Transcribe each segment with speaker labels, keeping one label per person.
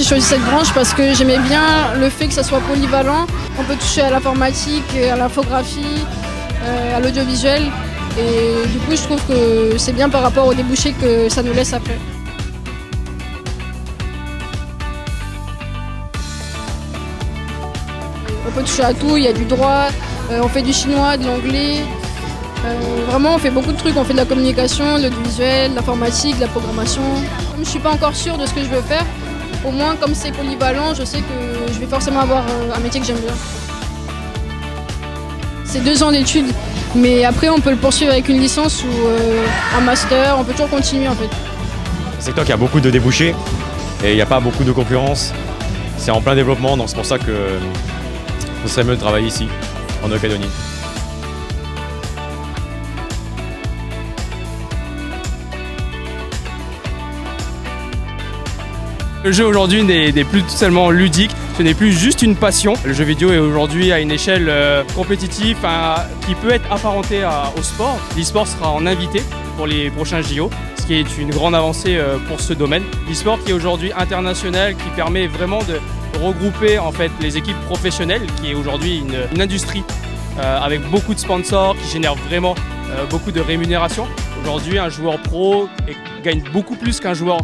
Speaker 1: choisi cette branche parce que j'aimais bien le fait que ça soit polyvalent. On peut toucher à l'informatique, à l'infographie, à l'audiovisuel. Et du coup, je trouve que c'est bien par rapport aux débouchés que ça nous laisse après. On peut toucher à tout, il y a du droit, on fait du chinois, de l'anglais. Vraiment, on fait beaucoup de trucs. On fait de la communication, de l'audiovisuel, de l'informatique, de la programmation. Comme je ne suis pas encore sûre de ce que je veux faire, au moins, comme c'est polyvalent, je sais que je vais forcément avoir un métier que j'aime bien. C'est 2 ans d'études, mais après, on peut le poursuivre avec une licence ou un master. On peut toujours continuer, en fait.
Speaker 2: C'est un secteur qui a beaucoup de débouchés et il n'y a pas beaucoup de concurrence. C'est en plein développement, donc c'est pour ça que ce serait mieux de travailler ici, en Nouvelle-Calédonie.
Speaker 3: Le jeu aujourd'hui n'est plus seulement ludique, ce n'est plus juste une passion. Le jeu vidéo est aujourd'hui à une échelle compétitive qui peut être apparentée au sport. L'e-sport sera en invité pour les prochains JO, ce qui est une grande avancée pour ce domaine. L'e-sport qui est aujourd'hui international, qui permet vraiment de regrouper en fait les équipes professionnelles, qui est aujourd'hui une industrie avec beaucoup de sponsors, qui génère vraiment beaucoup de rémunération. Aujourd'hui, un joueur pro gagne beaucoup plus qu'un joueur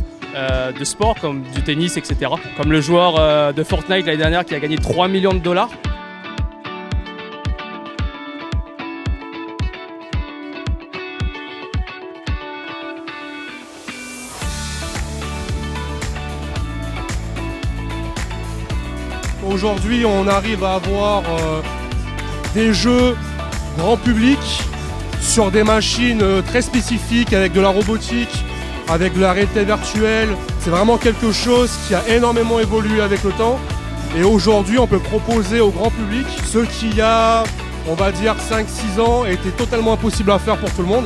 Speaker 3: de sport comme du tennis, etc. Comme le joueur de Fortnite l'année dernière qui a gagné 3 millions de dollars.
Speaker 4: Aujourd'hui, on arrive à avoir des jeux grand public sur des machines très spécifiques avec de la robotique, avec de la réalité virtuelle. C'est vraiment quelque chose qui a énormément évolué avec le temps. Et aujourd'hui, on peut proposer au grand public ce qui, il y a, on va dire, 5-6 ans, était totalement impossible à faire pour tout le monde.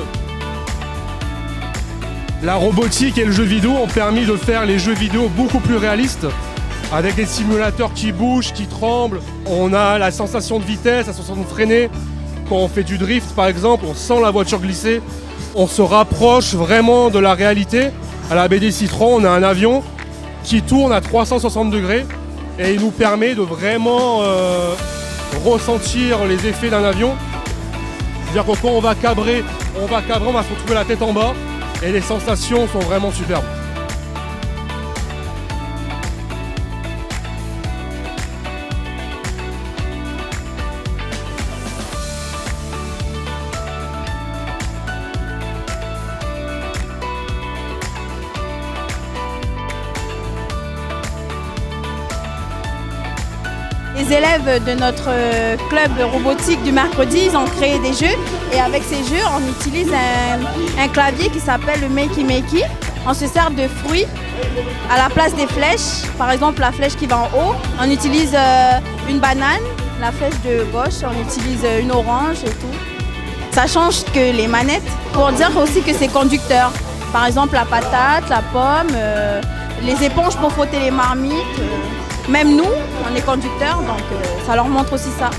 Speaker 4: La robotique et le jeu vidéo ont permis de faire les jeux vidéo beaucoup plus réalistes, avec des simulateurs qui bougent, qui tremblent. On a la sensation de vitesse, la sensation de freiner. Quand on fait du drift, par exemple, on sent la voiture glisser. On se rapproche vraiment de la réalité. À la BD Citron, on a un avion qui tourne à 360 degrés et il nous permet de vraiment ressentir les effets d'un avion. C'est-à-dire que quand on va cabrer, on va se retrouver la tête en bas et les sensations sont vraiment superbes.
Speaker 5: Les élèves de notre club robotique du mercredi, ils ont créé des jeux et avec ces jeux, on utilise un clavier qui s'appelle le Makey Makey. On se sert de fruits à la place des flèches. Par exemple, la flèche qui va en haut, on utilise une banane. La flèche de gauche, on utilise une orange et tout. Ça change que les manettes. Pour dire aussi que c'est conducteur. Par exemple, la patate, la pomme, les éponges pour frotter les marmites. Même nous, on est conducteurs, donc ça leur montre aussi ça.